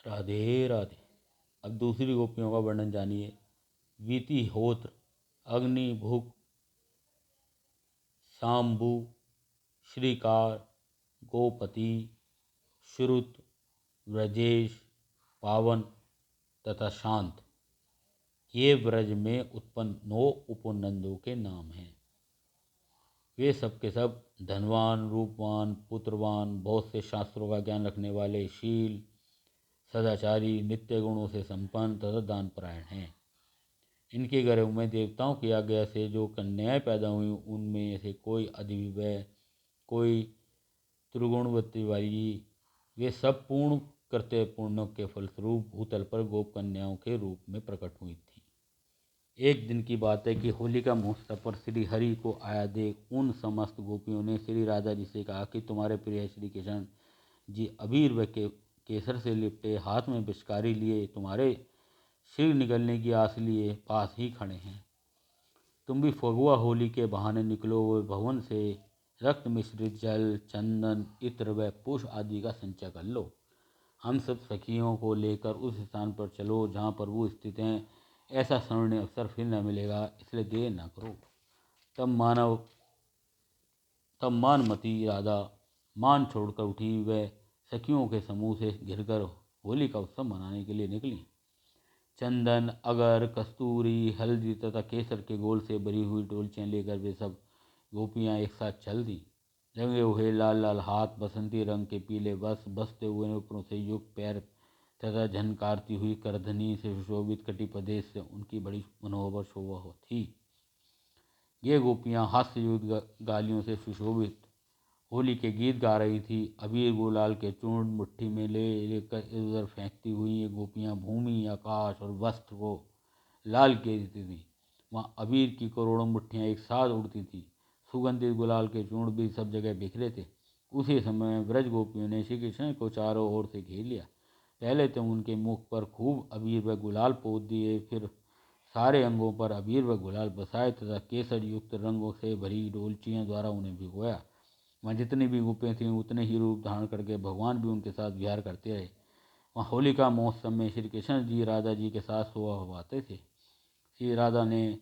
राधे राधे। अब दूसरी गोपियों का वर्णन जानिए। वीतिहोत्र, अग्निभुक, शाम्भु, श्रीकार, गोपति, श्रुत, व्रजेश, पावन तथा शांत, ये ब्रज में उत्पन्न 9 उपनंदों के नाम हैं। वे सब के सब धनवान, रूपवान, पुत्रवान, बहुत से शास्त्रों का ज्ञान रखने वाले, शील, सदाचारी, नित्य गुणों से संपन्न तथा दानपरायण हैं। इनके गर्भ में देवताओं की आज्ञा से जो कन्याएं पैदा हुई उनमें से कोई अधिविवय, कोई त्रिगुणवती वाली, वे सब पूर्ण करते पुण्यों के फलस्वरूप भूतल पर गोप कन्याओं के रूप में प्रकट हुई थी। एक दिन की बात है कि होलिका महोत्सव पर श्री हरि को आया देख उन समस्त गोपियों ने श्री राधा जी से कहा कि तुम्हारे प्रिय श्री कृष्ण जी अबीर व केसर से लिपटे, हाथ में पिचकारी लिए, तुम्हारे सिर निकलने की आस लिए पास ही खड़े हैं। तुम भी फगुआ होली के बहाने निकलो व भवन से रक्त मिश्रित जल, चंदन, इत्र व पुष्प आदि का संचय कर लो। हम सब सखियों को लेकर उस स्थान पर चलो जहाँ पर वो स्थित हैं। ऐसा स्वर्णिम अवसर फिर न मिलेगा, इसलिए देर न करो। तब मानमती राधा मान छोड़कर उठी, वह सखियों के समूह से घिरकर होली का उत्सव मनाने के लिए निकली। चंदन, अगर, कस्तूरी, हल्दी तथा केसर के गोल से भरी हुई डोलचियाँ लेकर वे सब गोपियाँ एक साथ चल दी। रंगे हुए लाल लाल हाथ, बसंती रंग के पीले वस्त्र, बसते हुए ऊपरों से युक्त पैर तथा झनकारती हुई करधनी से सुशोभित कटी प्रदेश से उनकी बड़ी मनोहर शोभा थी। ये गोपियाँ हास्ययुक्त गालियों से सुशोभित होली के गीत गा रही थी। अबीर गुलाल के चूर्ण मुट्ठी में लेकर इधर उधर फेंकती हुई ये गोपियाँ भूमि, आकाश और वस्त्र को लाल किए देती थी। वहाँ अबीर की करोड़ों मुट्ठियाँ एक साथ उड़ती थी। सुगंधित गुलाल के चूर्ण भी सब जगह बिखरे थे। उसी समय ब्रज गोपियों ने श्री कृष्ण को चारों ओर से घेर लिया। पहले तो उनके मुख पर खूब अबीर व गुलाल पोत दिए, फिर सारे अंगों पर अबीर व गुलाल बसाए तथा केसर युक्त रंगों से भरी डोलचियों द्वारा उन्हें भिगोया। वहाँ जितनी भी गोपियाँ थीं उतने ही रूप धारण करके भगवान भी उनके साथ विहार करते रहे। वहाँ होलिका महोत्सव में श्री कृष्ण जी राधा जी के साथ शोभा पाते थे। श्री राधा ने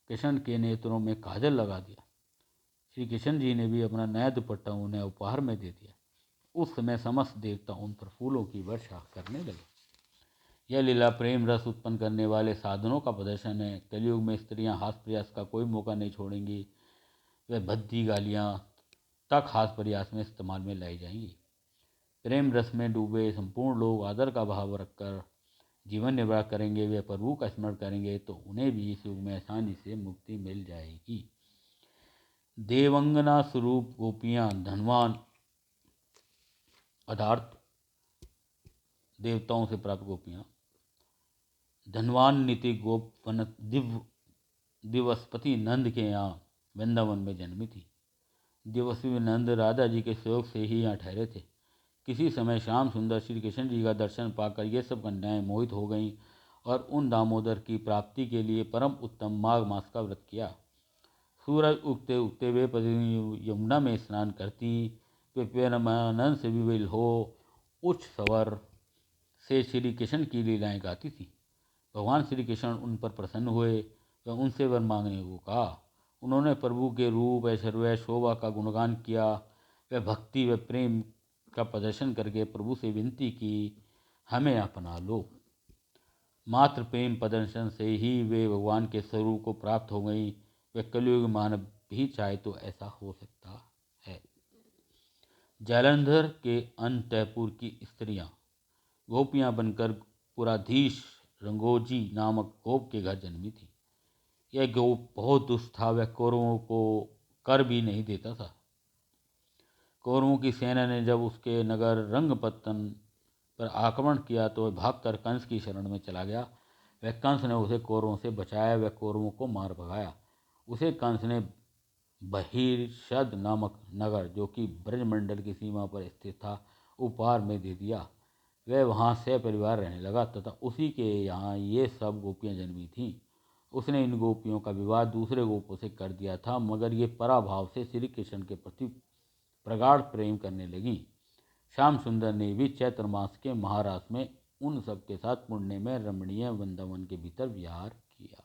कृष्ण के नेत्रों में काजल लगा दिया। श्री कृष्ण जी ने भी अपना नया दुपट्टा उन्हें उपहार में दे दिया। उस समय समस्त देवता उन पर फूलों की वर्षा करने लगे। यह लीला प्रेम रस उत्पन्न करने वाले साधनों का प्रदर्शन है। कलयुग में स्त्रियां हास प्रयास का कोई मौका नहीं छोड़ेंगी। वह भद्दी गालियाँ तक हास प्रयास में इस्तेमाल में लाई जाएंगी। प्रेम रस में डूबे संपूर्ण लोग आदर का भाव रखकर जीवन निर्वाह करेंगे। वे प्रभु का स्मरण करेंगे तो उन्हें भी इस युग में आसानी से मुक्ति मिल जाएगी। देवंगना स्वरूप गोपियाँ धनवान अर्थात देवताओं से प्राप्त गोपियाँ धनवान नीति गोप दिवसपति नंद के यहाँ वृंदावन में जन्मी थी। दिवसी नंद राधा जी के सहयोग से ही यहाँ ठहरे थे। किसी समय श्याम सुंदर श्री कृष्ण जी का दर्शन पाकर ये सब कन्याएं मोहित हो गईं और उन दामोदर की प्राप्ति के लिए परम उत्तम माघ मास का व्रत किया। सूरज उगते उगते वे यमुना में स्नान करती, वे प्रेमानंद से विवल हो उच्च स्वर से श्री कृष्ण की लीलाएं गाती थी। भगवान श्री कृष्ण उन पर प्रसन्न हुए व उनसे वर मांगने को कहा। उन्होंने प्रभु के रूप, ऐश्वर्य, शोभा का गुणगान किया। वे भक्ति व प्रेम का प्रदर्शन करके प्रभु से विनती की, हमें अपना लो। मात्र प्रेम प्रदर्शन से ही वे भगवान के स्वरूप को प्राप्त हो गई। वे कलयुग मानव भी चाहे तो ऐसा हो सकता है। जालंधर के अंतपुर की स्त्रियां गोपियां बनकर पुराधीश रंगोजी नामक गोप के घर जन्मी थी। यह गोप बहुत दुष्ट था। वह कौरवों को कर भी नहीं देता था। कौरवों की सेना ने जब उसके नगर रंगपत्तन पर आक्रमण किया तो वह भागकर कंस की शरण में चला गया। वह कंस ने उसे कौरवों से बचाया। वह कौरवों को मार भगाया। उसे कंस ने बहिर्षद नामक नगर, जो कि ब्रजमंडल की सीमा पर स्थित था, उपहार में दे दिया। वह वहाँ से परिवार रहने लगा तथा उसी के यहाँ ये सब गोपियाँ जन्मी थीं। उसने इन गोपियों का विवाह दूसरे गोपों से कर दिया था, मगर ये पराभाव से श्री कृष्ण के प्रति प्रगाढ़ प्रेम करने लगी। श्याम सुंदर ने भी चैत्र मास के महारास में उन सब के साथ पुण्य में रमणीय वृंदावन के भीतर विहार किया।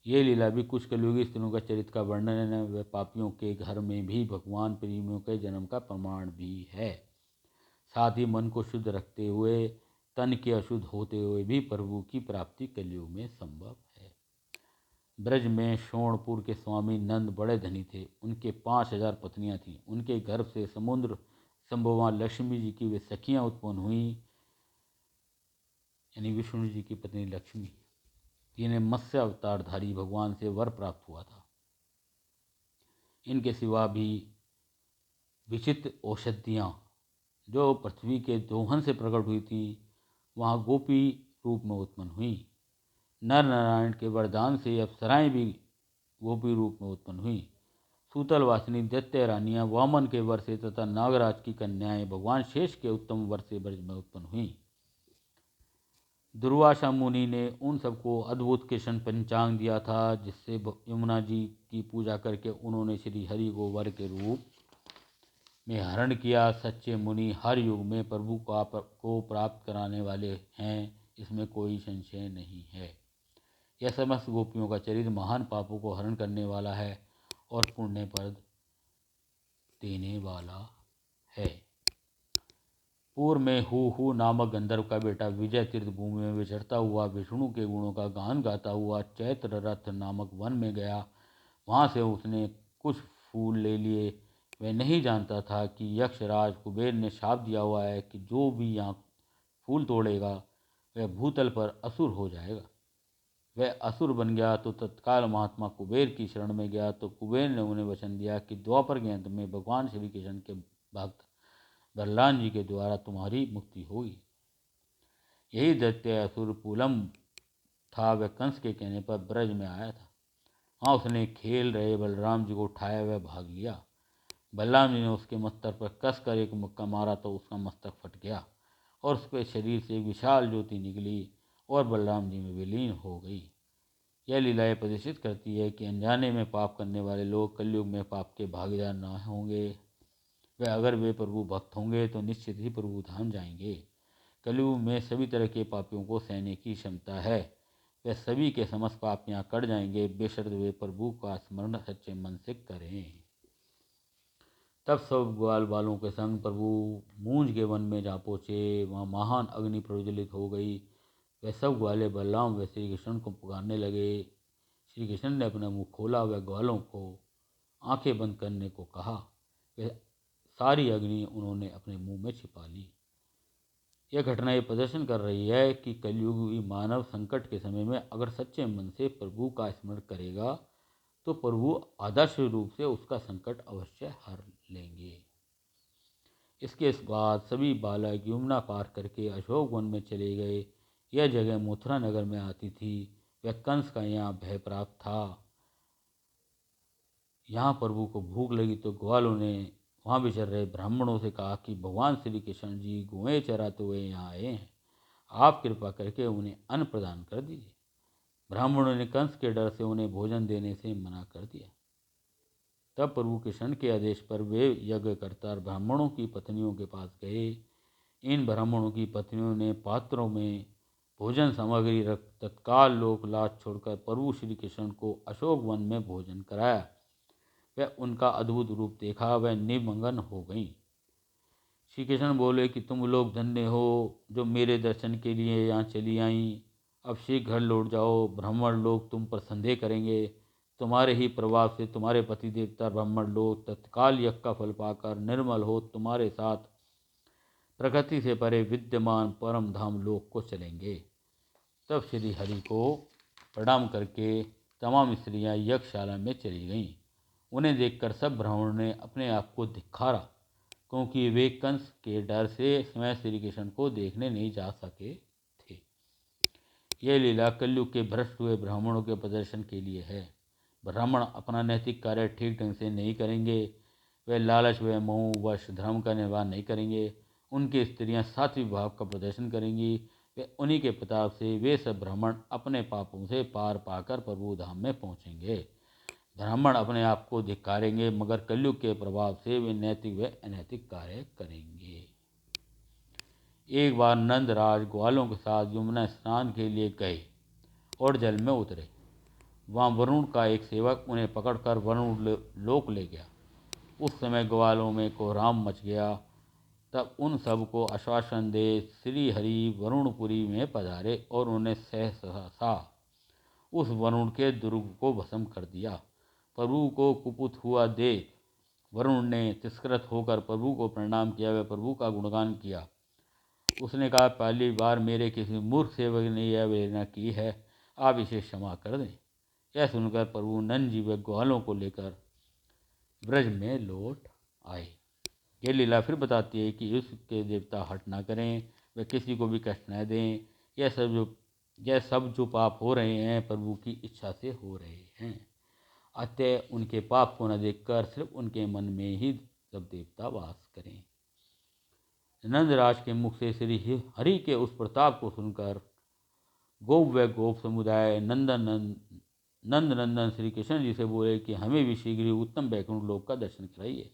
ये लीला भी कुछ कलयुगी स्त्रियों का चरित्र का वर्णन है। व पापियों के घर में भी भगवान प्रेमियों के जन्म का प्रमाण भी है। साथ ही मन को शुद्ध रखते हुए तन के अशुद्ध होते हुए भी प्रभु की प्राप्ति कलयुग में संभव है। ब्रज में शोणपुर के स्वामी नंद बड़े धनी थे। उनके 5000 पत्नियां थीं। उनके गर्भ से समुद्र संभवा लक्ष्मी जी की वे सखियां उत्पन्न हुई, यानी विष्णु जी की पत्नी लक्ष्मी, जिन्हें मत्स्य अवतारधारी भगवान से वर प्राप्त हुआ था। इनके सिवा भी विचित्र औषधियाँ जो पृथ्वी के दोहन से प्रकट हुई थी, वहाँ गोपी रूप में उत्पन्न हुई। नर नारायण के वरदान से अप्सराएं भी गोपी रूप में उत्पन्न हुई। सूतल वासिनी दैत्य रानियाँ वामन के वर से तथा नागराज की कन्याएं भगवान शेष के उत्तम वर से ब्रज में उत्पन्न हुई। दुर्वासा मुनि ने उन सबको अद्भुत कृष्ण पंचांग दिया था, जिससे यमुना जी की पूजा करके उन्होंने श्री हरि को वर के रूप में हरण किया। सच्चे मुनि हर युग में प्रभु को प्राप्त कराने वाले हैं, इसमें कोई संशय नहीं है। यह समस्त गोपियों का चरित्र महान पापों को हरण करने वाला है और पुण्य पद देने वाला है। पूर्व में हु नामक गंधर्व का बेटा विजय तीर्थ भूमि में विचरता हुआ विष्णु के गुणों का गान गाता हुआ चैत्र रथ नामक वन में गया। वहाँ से उसने कुछ फूल ले लिए। वह नहीं जानता था कि यक्षराज कुबेर ने शाप दिया हुआ है कि जो भी यहाँ फूल तोड़ेगा वह भूतल पर असुर हो जाएगा। वह असुर बन गया तो तत्काल महात्मा कुबेर की शरण में गया, तो कुबेर ने उन्हें वचन दिया कि द्वापर के अंत में भगवान श्री कृष्ण के भक्त बलराम जी के द्वारा तुम्हारी मुक्ति होगी। यही दैत्य असुर पूलम था। वह कंस के कहने पर ब्रज में आया था। वहाँ उसने खेल रहे बलराम जी को उठाया वह भाग लिया। बलराम जी ने उसके मस्तक पर कस कर एक मुक्का मारा तो उसका मस्तक फट गया और उसके शरीर से विशाल ज्योति निकली और बलराम जी में विलीन हो गई। यह लीलाएं प्रदर्शित करती है कि अनजाने में पाप करने वाले लोग कलयुग में पाप के भागीदार न होंगे। वह अगर वे प्रभु भक्त होंगे तो निश्चित ही प्रभु धाम जाएंगे। कलयुग में सभी तरह के पापियों को सहने की क्षमता है। वह सभी के समस्त पाप यहाँ कट जाएंगे, बेशर्त वे प्रभु का स्मरण सच्चे मन से करें। तब सब ग्वाल बालों के संग प्रभु मूंज के वन में जा पहुँचे। वहाँ महान अग्नि प्रज्वलित हो गई। वह सब ग्वाले बलराम व श्री कृष्ण को पुकारने लगे। श्री कृष्ण ने अपना मुंह खोला। वह ग्वालों को आंखें बंद करने को कहा। वह सारी अग्नि उन्होंने अपने मुंह में छिपा ली। यह घटना ये प्रदर्शन कर रही है कि कलयुगी मानव संकट के समय में अगर सच्चे मन से प्रभु का स्मरण करेगा तो प्रभु आदर्श रूप से उसका संकट अवश्य हर लेंगे। इसके बाद सभी बालक यमुना पार करके अशोक वन में चले गए। यह जगह मथुरा नगर में आती थी। वह कंस का यहाँ भय प्राप्त था। यहाँ प्रभु को भूख लगी तो ग्वालों ने वहाँ विचर रहे ब्राह्मणों से कहा कि भगवान श्री कृष्ण जी गुएं चराते हुए यहाँ आए हैं, आप कृपा करके उन्हें अन्न प्रदान कर दीजिए। ब्राह्मणों ने कंस के डर से उन्हें भोजन देने से मना कर दिया। तब प्रभु कृष्ण के आदेश पर वे यज्ञकर्ता ब्राह्मणों की पत्नियों के पास गए। इन ब्राह्मणों की पत्नियों ने पात्रों में भोजन सामग्री रख तत्काल लोक लाज छोड़कर प्रभु श्री कृष्ण को अशोक वन में भोजन कराया। वह उनका अद्भुत रूप देखा, वह निमग्न हो गईं। श्री कृष्ण बोले कि तुम लोग धन्य हो जो मेरे दर्शन के लिए यहाँ चली आई। अब शीघ्र घर लौट जाओ। ब्राह्मण लोग तुम पर संदेह करेंगे। तुम्हारे ही प्रभाव से तुम्हारे पति देवता ब्राह्मण लोग तत्काल यज्ञ का फल पाकर निर्मल हो तुम्हारे साथ प्रकृति से परे विद्यमान परम धाम लोक को चलेंगे। तब श्री हरि को प्रणाम करके तमाम स्त्रियां यज्ञशाला में चली गईं। उन्हें देखकर सब ब्राह्मणों ने अपने आप को धिक्कारा, क्योंकि वे कंस के डर से स्वयं श्री कृष्ण को देखने नहीं जा सके थे। यह लीला कलयुग के भ्रष्ट हुए ब्राह्मणों के प्रदर्शन के लिए है। ब्राह्मण अपना नैतिक कार्य ठीक ढंग से नहीं करेंगे। वे लालच व मोह वश धर्म का निर्वाह नहीं करेंगे। उनकी स्त्रियां सात्विक भाव का प्रदर्शन करेंगी। वे उन्हीं के प्रताप से वे सब ब्राह्मण अपने पापों से पार पाकर प्रभु धाम में पहुँचेंगे। ब्राह्मण अपने आप को धिक्कारेंगे, मगर कलयुग के प्रभाव से वे नैतिक व अनैतिक कार्य करेंगे। एक बार नंदराज ग्वालों के साथ यमुना स्नान के लिए गए और जल में उतरे। वहाँ वरुण का एक सेवक उन्हें पकड़कर वरुण लोक ले गया। उस समय ग्वालों में कोहराम मच गया। तब उन सबको आश्वासन दे श्री हरि वरुणपुरी में पधारे और उन्हें सहसा उस वरुण के दुर्ग को भस्म कर दिया। प्रभु को कुपित हुआ देख वरुण ने तिरस्कृत होकर प्रभु को प्रणाम किया। वह प्रभु का गुणगान किया। उसने कहा, पहली बार मेरे किसी मूर्ख सेवक ने यह अवहेलना की है, आप इसे क्षमा कर दें। यह सुनकर प्रभु नंद जी व ग्वालों को लेकर ब्रज में लौट आए। ये लीला फिर बताती है कि उसके देवता हट ना करें, वे किसी को भी कष्ट न दें। यह सब जो पाप हो रहे हैं प्रभु की इच्छा से हो रहे हैं। अतः उनके पाप को न देखकर सिर्फ उनके मन में ही सब देवता वास करें। नंदराज के मुख से श्री हरि के उस प्रताप को सुनकर गोप व गोप समुदाय नंदनंदन श्री कृष्ण जी से बोले कि हमें भी शीघ्र ही उत्तम वैकुंठ लोक का दर्शन कराइए।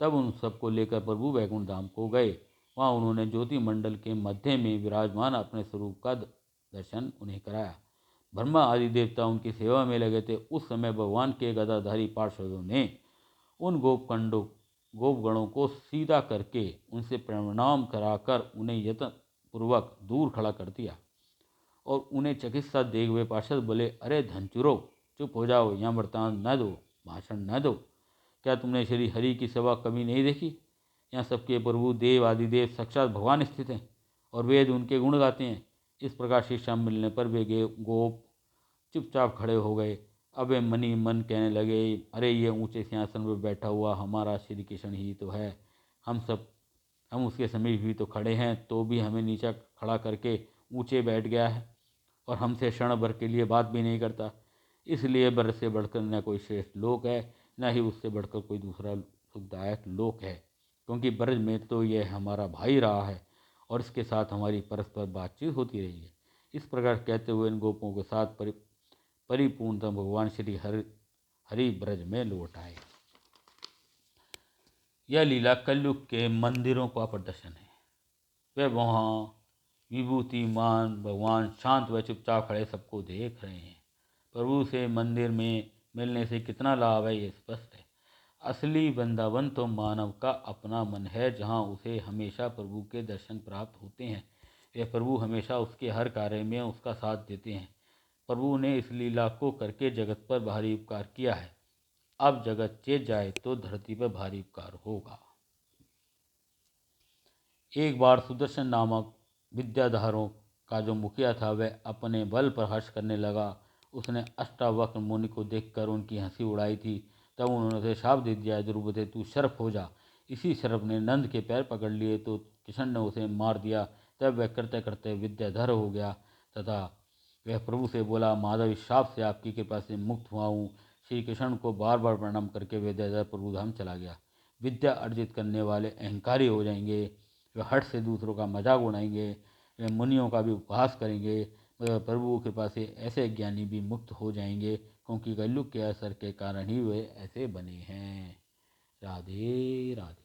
तब उन सबको लेकर प्रभु वैकुंठ धाम को गए। वहाँ उन्होंने ज्योति मंडल के मध्य में विराजमान अपने स्वरूप का दर्शन उन्हें कराया। ब्रह्मा आदि देवता उनकी सेवा में लगे थे। उस समय भगवान के गदाधारी पार्षदों ने उन गोपगणों को सीधा करके उनसे प्रणाम कराकर उन्हें यत्नपूर्वक दूर खड़ा कर दिया और उन्हें चिकित्सा देख हुए पार्षद बोले, अरे धनचुरो, चुप हो जाओ, यहाँ वृतांत न दो, भाषण न दो। क्या तुमने श्री हरि की सभा कभी नहीं देखी? यहाँ सबके प्रभु देव आदिदेव साक्षात भगवान स्थित हैं और वेद उनके गुण गाते हैं। इस प्रकार शिक्षा मिलने पर वे गोप चुपचाप खड़े हो गए। अब वे मनी मन कहने लगे, अरे ये ऊंचे सिंहासन पर बैठा हुआ हमारा श्री कृष्ण ही तो है। हम उसके समीप भी तो खड़े हैं, तो भी हमें नीचा खड़ा करके ऊंचे बैठ गया है और हमसे क्षण भर के लिए बात भी नहीं करता। इसलिए ब्रज से बढ़कर न कोई श्रेष्ठ लोक है, न ही उससे बढ़कर कोई दूसरा सुखदायक लोक है, क्योंकि ब्रज में तो यह हमारा भाई रहा है और इसके साथ हमारी परस्पर बातचीत होती रही है। इस प्रकार कहते हुए इन गोपों के साथ परिपूर्णतम भगवान श्री हरि ब्रज में लौट आए। यह लीला कलयुग के मंदिरों का प्रदर्शन है। वे वहाँ विभूतिमान भगवान शांत व चुपचाप खड़े सबको देख रहे हैं। प्रभु से मंदिर में मिलने से कितना लाभ है, ये स्पष्ट है। असली वृंदावन तो मानव का अपना मन है, जहाँ उसे हमेशा प्रभु के दर्शन प्राप्त होते हैं। वह प्रभु हमेशा उसके हर कार्य में उसका साथ देते हैं। प्रभु ने इस लीला को करके जगत पर भारी उपकार किया है। अब जगत चेत जाए तो धरती पर भारी उपकार होगा। एक बार सुदर्शन नामक विद्याधरों का जो मुखिया था, वह अपने बल पर हर्ष करने लगा। उसने अष्टावक्र मुनि को देखकर उनकी हंसी उड़ाई थी। तब उन्होंने उसे शाप दे दिया, द्रुपदे तू शर्प हो जा। इसी शर्प ने नंद के पैर पकड़ लिए तो कृष्ण ने उसे मार दिया। तब वह करते करते विद्याधर हो गया तथा वह प्रभु से बोला, माधव, इस शाप से आपकी कृपा से मुक्त हुआ हूँ। श्री कृष्ण को बार बार प्रणाम करके विद्याधर प्रभु धाम चला गया। विद्या अर्जित करने वाले अहंकारी हो जाएंगे, वे हट से दूसरों का मजाक उड़ाएंगे, वे मुनियों का भी उपहास करेंगे, मगर प्रभु की कृपा से ऐसे ज्ञानी भी मुक्त हो जाएंगे, क्योंकि कलयुग के असर के कारण ही वे ऐसे बने हैं। राधे राधे।